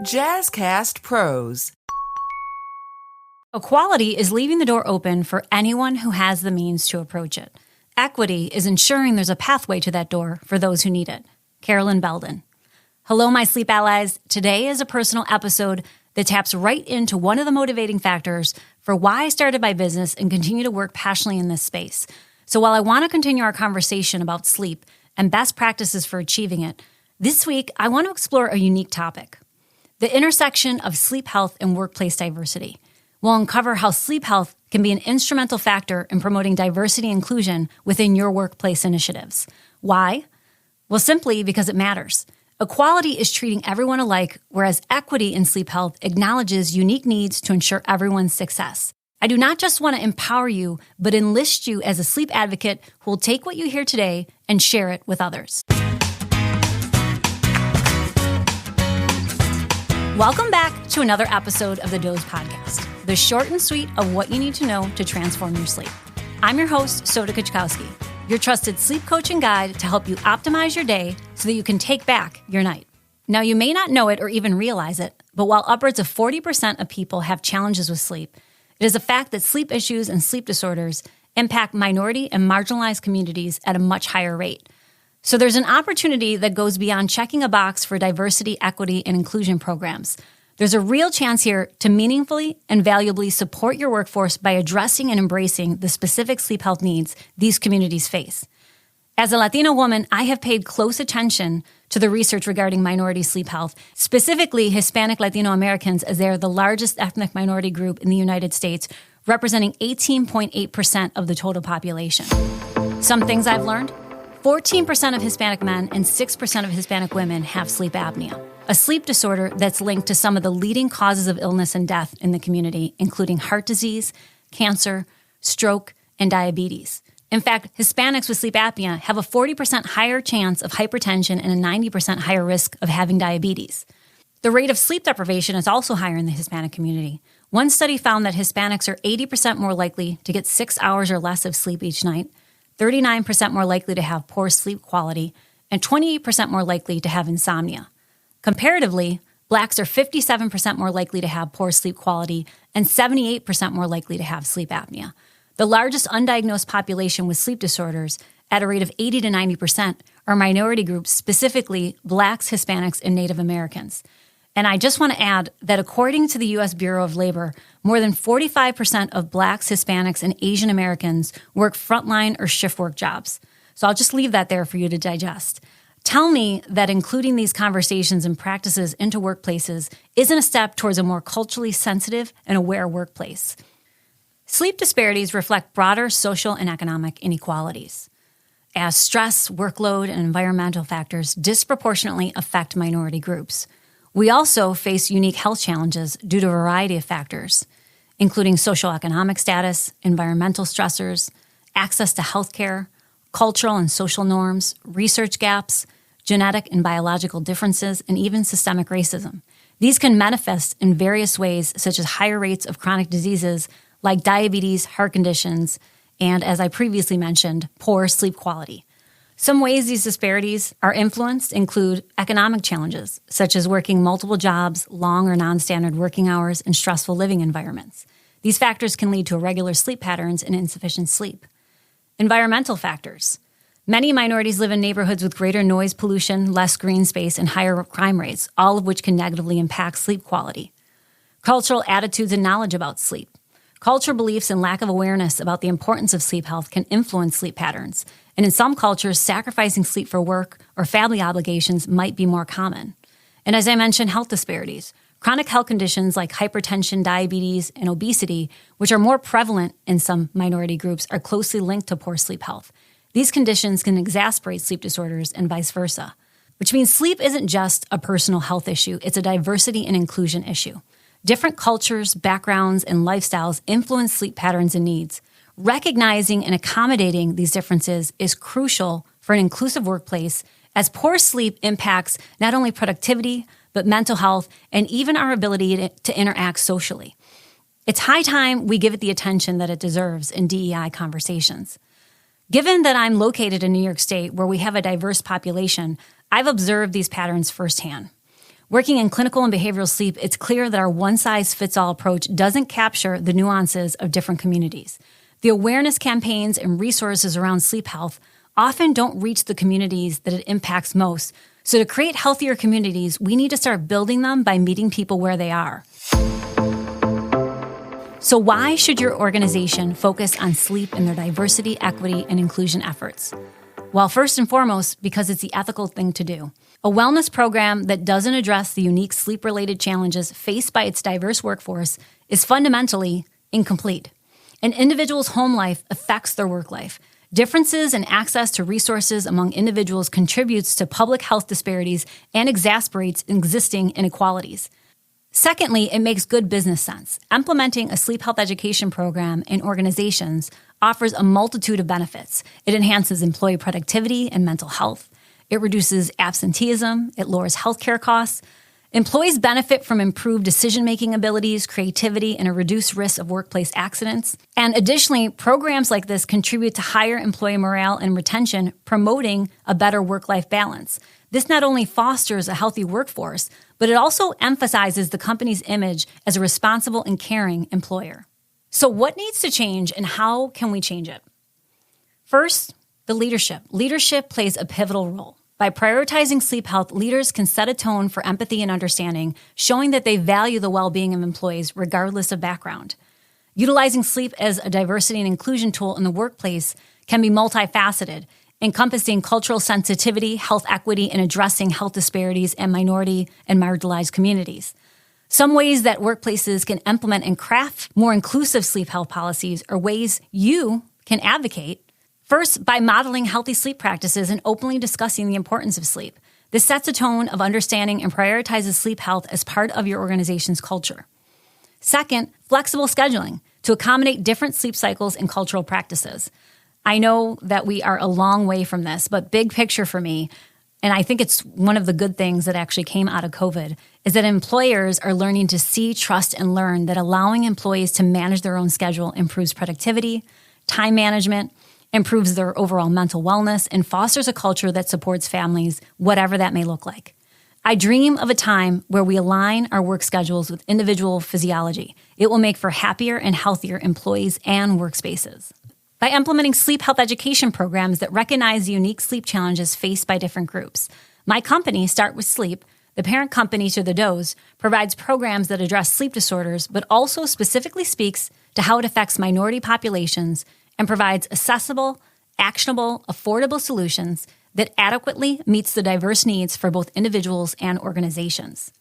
Jazzcast Pros. Equality is leaving the door open for anyone who has the means to approach it. Equity is ensuring there's a pathway to that door for those who need it. Carolyn Belden. Hello, my sleep allies. Today is a personal episode that taps right into one of the motivating factors for why I started my business and continue to work passionately in this space. So while I want to continue our conversation about sleep and best practices for achieving it, this week I want to explore a unique topic: the intersection of sleep health and workplace diversity. We'll uncover how sleep health can be an instrumental factor in promoting diversity and inclusion within your workplace initiatives. Why? Well, simply because it matters. Equality is treating everyone alike, whereas equity in sleep health acknowledges unique needs to ensure everyone's success. I do not just want to empower you, but enlist you as a sleep advocate who will take what you hear today and share it with others. Welcome back to another episode of the Doze Podcast, the short and sweet of what you need to know to transform your sleep. I'm your host, Soda Kuczkowski, your trusted sleep coach and guide to help you optimize your day so that you can take back your night. Now, you may not know it or even realize it, but while upwards of 40% of people have challenges with sleep, it is a fact that sleep issues and sleep disorders impact minority and marginalized communities at a much higher rate. So there's an opportunity that goes beyond checking a box for diversity, equity, and inclusion programs. There's a real chance here to meaningfully and valuably support your workforce by addressing and embracing the specific sleep health needs these communities face. As a Latino woman, I have paid close attention to the research regarding minority sleep health, specifically Hispanic Latino Americans, as they are the largest ethnic minority group in the United States, representing 18.8% of the total population. Some things I've learned: 14% of Hispanic men and 6% of Hispanic women have sleep apnea, a sleep disorder that's linked to some of the leading causes of illness and death in the community, including heart disease, cancer, stroke, and diabetes. In fact, Hispanics with sleep apnea have a 40% higher chance of hypertension and a 90% higher risk of having diabetes. The rate of sleep deprivation is also higher in the Hispanic community. One study found that Hispanics are 80% more likely to get 6 hours or less of sleep each night, 39% more likely to have poor sleep quality, and 28% more likely to have insomnia. Comparatively, Blacks are 57% more likely to have poor sleep quality and 78% more likely to have sleep apnea. The largest undiagnosed population with sleep disorders, at a rate of 80 to 90%, are minority groups, specifically Blacks, Hispanics, and Native Americans. And I just want to add that according to the U.S. Bureau of Labor, more than 45% of Blacks, Hispanics, and Asian Americans work frontline or shift work jobs. So I'll just leave that there for you to digest. Tell me that including these conversations and practices into workplaces isn't a step towards a more culturally sensitive and aware workplace. Sleep disparities reflect broader social and economic inequalities, as stress, workload, and environmental factors disproportionately affect minority groups. We also face unique health challenges due to a variety of factors, including socioeconomic status, environmental stressors, access to health care, cultural and social norms, research gaps, genetic and biological differences, and even systemic racism. These can manifest in various ways, such as higher rates of chronic diseases like diabetes, heart conditions, and, as I previously mentioned, poor sleep quality. Some ways these disparities are influenced include economic challenges, such as working multiple jobs, long or non-standard working hours, and stressful living environments. These factors can lead to irregular sleep patterns and insufficient sleep. Environmental factors. Many minorities live in neighborhoods with greater noise pollution, less green space, and higher crime rates, all of which can negatively impact sleep quality. Cultural attitudes and knowledge about sleep. Cultural beliefs and lack of awareness about the importance of sleep health can influence sleep patterns, and in some cultures, sacrificing sleep for work or family obligations might be more common. And as I mentioned, health disparities. Chronic health conditions like hypertension, diabetes, and obesity, which are more prevalent in some minority groups, are closely linked to poor sleep health. These conditions can exacerbate sleep disorders and vice versa, which means sleep isn't just a personal health issue, it's a diversity and inclusion issue. Different cultures, backgrounds, and lifestyles influence sleep patterns and needs. Recognizing and accommodating these differences is crucial for an inclusive workplace, as poor sleep impacts not only productivity, but mental health and even our ability to interact socially. It's high time we give it the attention that it deserves in DEI conversations. Given that I'm located in New York State, where we have a diverse population, I've observed these patterns firsthand. Working in clinical and behavioral sleep, it's clear that our one-size-fits-all approach doesn't capture the nuances of different communities. The awareness campaigns and resources around sleep health often don't reach the communities that it impacts most. So to create healthier communities, we need to start building them by meeting people where they are. So why should your organization focus on sleep in their diversity, equity, and inclusion efforts? Well, first and foremost, because it's the ethical thing to do. A wellness program that doesn't address the unique sleep-related challenges faced by its diverse workforce is fundamentally incomplete. An individual's home life affects their work life. Differences in access to resources among individuals contributes to public health disparities and exacerbates existing inequalities. Secondly, it makes good business sense. Implementing a sleep health education program in organizations offers a multitude of benefits. It enhances employee productivity and mental health. It reduces absenteeism. It lowers healthcare costs. Employees benefit from improved decision-making abilities, creativity, and a reduced risk of workplace accidents. And additionally, programs like this contribute to higher employee morale and retention, promoting a better work-life balance. This not only fosters a healthy workforce, but it also emphasizes the company's image as a responsible and caring employer. So what needs to change and how can we change it? First, the leadership. Leadership plays a pivotal role. By prioritizing sleep health, leaders can set a tone for empathy and understanding, showing that they value the well-being of employees regardless of background. Utilizing sleep as a diversity and inclusion tool in the workplace can be multifaceted, encompassing cultural sensitivity, health equity, and addressing health disparities in minority and marginalized communities. Some ways that workplaces can implement and craft more inclusive sleep health policies are ways you can advocate. First, by modeling healthy sleep practices and openly discussing the importance of sleep. This sets a tone of understanding and prioritizes sleep health as part of your organization's culture. Second, flexible scheduling to accommodate different sleep cycles and cultural practices. I know that we are a long way from this, but big picture for me, and I think it's one of the good things that actually came out of COVID, is that employers are learning to see, trust, and learn that allowing employees to manage their own schedule improves productivity, time management, improves their overall mental wellness, and fosters a culture that supports families, whatever that may look like. I dream of a time where we align our work schedules with individual physiology. It will make for happier and healthier employees and workspaces. By implementing sleep health education programs that recognize the unique sleep challenges faced by different groups, my company, Start With Sleep, the parent company to the DOEs, provides programs that address sleep disorders, but also specifically speaks to how it affects minority populations and provides accessible, actionable, affordable solutions that adequately meets the diverse needs for both individuals and organizations.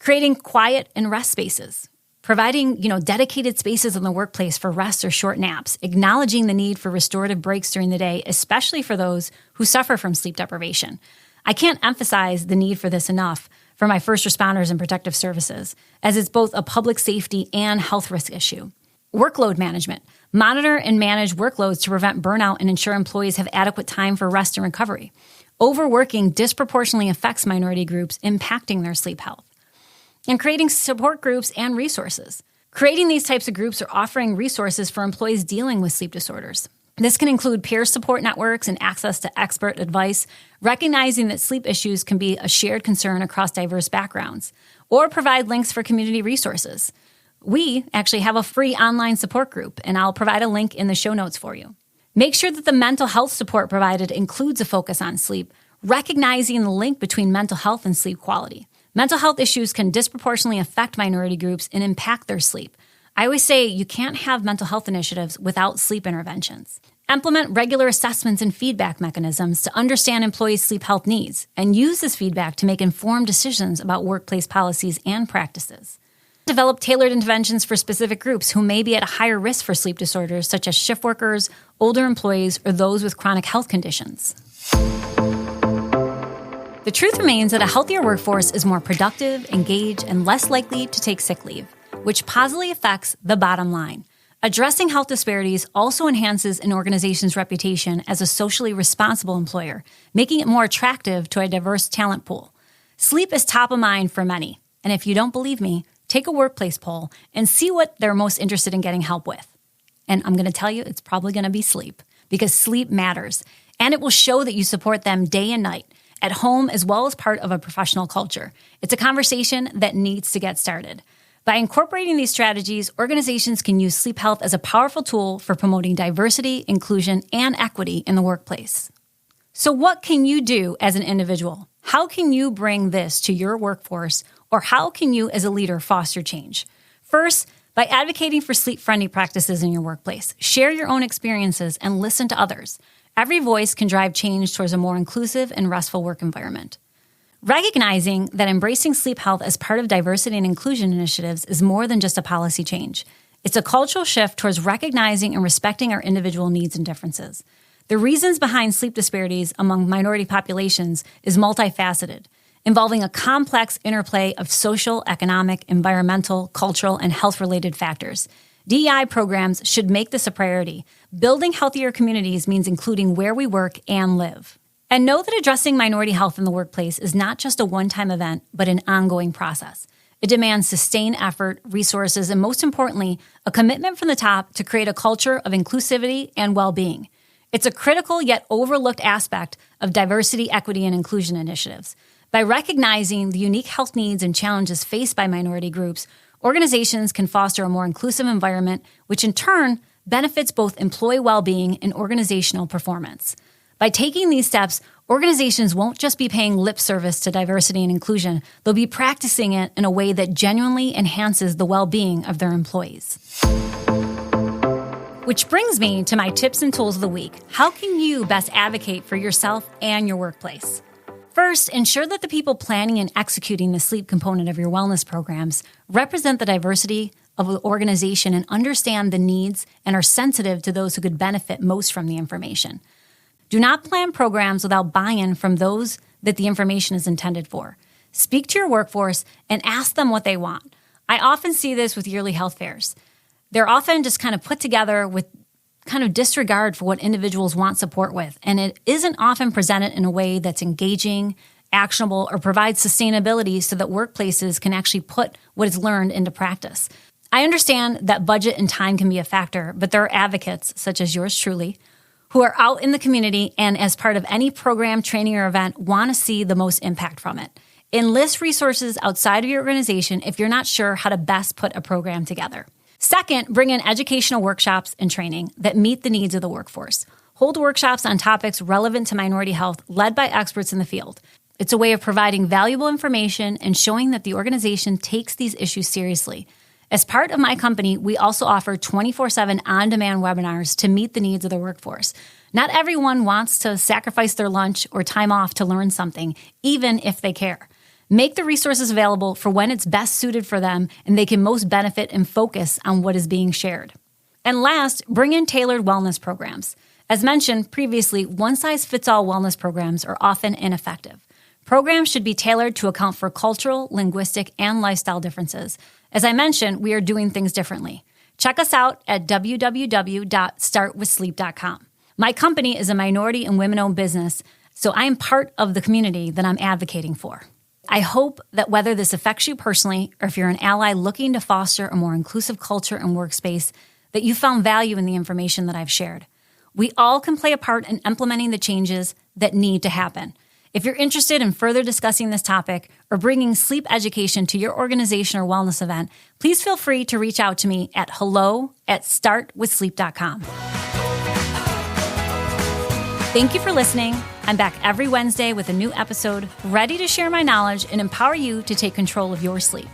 Creating quiet and rest spaces, providing, dedicated spaces in the workplace for rest or short naps, acknowledging the need for restorative breaks during the day, especially for those who suffer from sleep deprivation. I can't emphasize the need for this enough for my first responders and protective services, as it's both a public safety and health risk issue. Workload management. Monitor and manage workloads to prevent burnout and ensure employees have adequate time for rest and recovery. Overworking disproportionately affects minority groups, impacting their sleep health. And creating support groups and resources. Creating these types of groups or offering resources for employees dealing with sleep disorders. This can include peer support networks and access to expert advice, recognizing that sleep issues can be a shared concern across diverse backgrounds, or provide links for community resources. We actually have a free online support group, and I'll provide a link in the show notes for you. Make sure that the mental health support provided includes a focus on sleep, recognizing the link between mental health and sleep quality. Mental health issues can disproportionately affect minority groups and impact their sleep. I always say you can't have mental health initiatives without sleep interventions. Implement regular assessments and feedback mechanisms to understand employees' sleep health needs, and use this feedback to make informed decisions about workplace policies and practices. Develop tailored interventions for specific groups who may be at a higher risk for sleep disorders, such as shift workers, older employees, or those with chronic health conditions. The truth remains that a healthier workforce is more productive, engaged, and less likely to take sick leave, which positively affects the bottom line. Addressing health disparities also enhances an organization's reputation as a socially responsible employer, making it more attractive to a diverse talent pool. Sleep is top of mind for many, and if you don't believe me, take a workplace poll and see what they're most interested in getting help with. And I'm going to tell you, it's probably going to be sleep, because sleep matters, and it will show that you support them day and night. at home as well as part of a professional culture. It's a conversation that needs to get started. By incorporating these strategies, organizations can use sleep health as a powerful tool for promoting diversity, inclusion, and equity in the workplace. So what can you do as an individual? How can you bring this to your workforce, or how can you as a leader foster change? First, by advocating for sleep-friendly practices in your workplace. Share your own experiences and listen to others. Every voice can drive change towards a more inclusive and restful work environment. Recognizing that embracing sleep health as part of diversity and inclusion initiatives is more than just a policy change. It's a cultural shift towards recognizing and respecting our individual needs and differences. The reasons behind sleep disparities among minority populations is multifaceted, involving a complex interplay of social, economic, environmental, cultural, and health-related factors. DEI programs should make this a priority. Building healthier communities means including where we work and live. And know that addressing minority health in the workplace is not just a one-time event, but an ongoing process. It demands sustained effort, resources, and most importantly, a commitment from the top to create a culture of inclusivity and well-being. It's a critical yet overlooked aspect of diversity, equity, and inclusion initiatives. By recognizing the unique health needs and challenges faced by minority groups, organizations can foster a more inclusive environment, which in turn benefits both employee well-being and organizational performance. By taking these steps, organizations won't just be paying lip service to diversity and inclusion, they'll be practicing it in a way that genuinely enhances the well-being of their employees. Which brings me to my tips and tools of the week. How can you best advocate for yourself and your workplace? First, ensure that the people planning and executing the sleep component of your wellness programs represent the diversity of the organization and understand the needs and are sensitive to those who could benefit most from the information. Do not plan programs without buy-in from those that the information is intended for. Speak to your workforce and ask them what they want. I often see this with yearly health fairs. They're often just kind of put together with kind of disregard for what individuals want support with, and it isn't often presented in a way that's engaging, actionable, or provides sustainability so that workplaces can actually put what is learned into practice. I understand that budget and time can be a factor, but there are advocates, such as yours truly, who are out in the community and as part of any program, training, or event want to see the most impact from it. Enlist resources outside of your organization if you're not sure how to best put a program together. Second, bring in educational workshops and training that meet the needs of the workforce. Hold workshops on topics relevant to minority health led by experts in the field. It's a way of providing valuable information and showing that the organization takes these issues seriously. As part of my company, we also offer 24/7 on-demand webinars to meet the needs of the workforce. Not everyone wants to sacrifice their lunch or time off to learn something, even if they care. Make the resources available for when it's best suited for them and they can most benefit and focus on what is being shared. And last, bring in tailored wellness programs. As mentioned previously, one-size-fits-all wellness programs are often ineffective. Programs should be tailored to account for cultural, linguistic, and lifestyle differences. As I mentioned, we are doing things differently. Check us out at www.startwithsleep.com. My company is a minority and women-owned business, so I am part of the community that I'm advocating for. I hope that whether this affects you personally or if you're an ally looking to foster a more inclusive culture and workspace, that you found value in the information that I've shared. We all can play a part in implementing the changes that need to happen. If you're interested in further discussing this topic or bringing sleep education to your organization or wellness event, please feel free to reach out to me at hello@startwithsleep.com. Thank you for listening. I'm back every Wednesday with a new episode, ready to share my knowledge and empower you to take control of your sleep.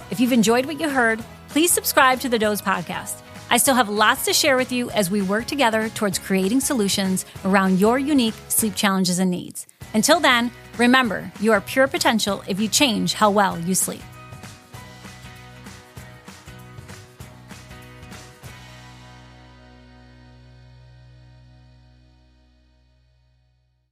If you've enjoyed what you heard, please subscribe to the Doze Podcast. I still have lots to share with you as we work together towards creating solutions around your unique sleep challenges and needs. Until then, remember, you are pure potential if you change how well you sleep.